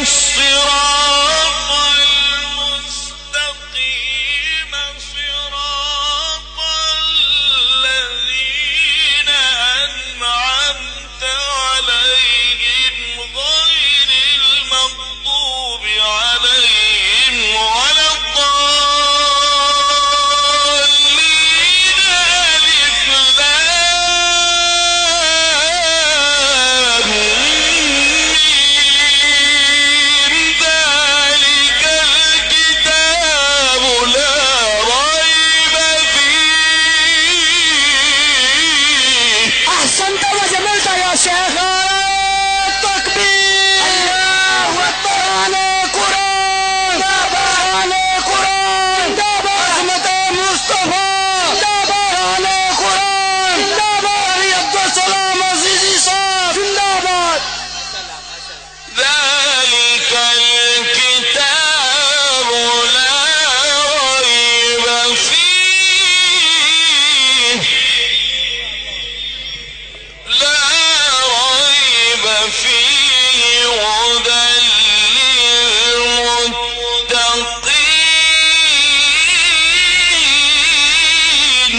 الصراط المستقيم صراط الذين أنعمت عليهم غير المغضوب عليهم ولا الضالين. ألف لام ميم. ذلك الكتاب لا ريب فيه. احسنت وجملت يا شيخ. التكبير. الله اكبر. على قرآن. على قرآن. عظمة مصطفى. على قرآن. علي عبد السلام عزيزي صاف. ذلك الكتاب لا ريب فيه. لا ريب فيه هدى للمتقين.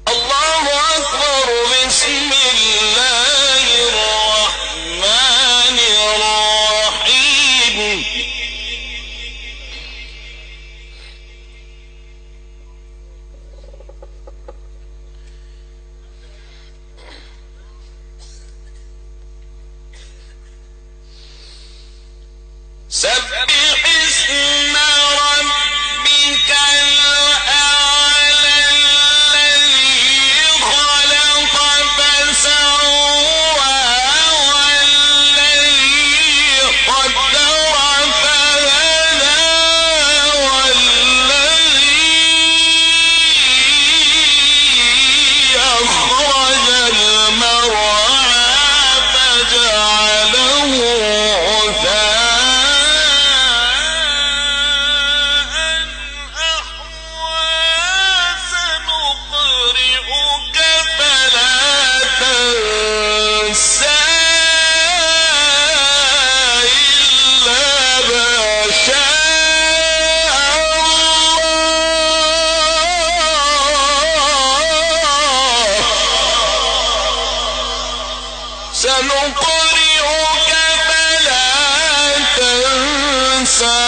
الله أكبر. بسم الله الرحمن الرحيم. سبح اسم ربك الأعلى الذي خلق فسوى والذي قدر فهدى والذي أخرج المرعى فجعله غثاء أحوى. سنقرئك فلا تنسى إلا ما شاء الله. سنقرئك فلا تنسى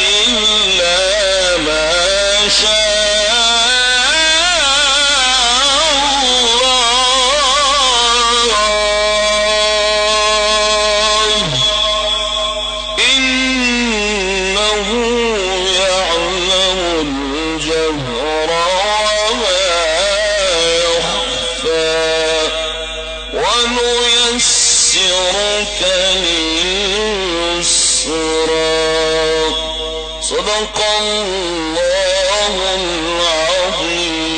إلا ما شاء الله. إنه يعلم الجهر وما يخفى. ونيسرك لليسرى. صدق الله العظيم.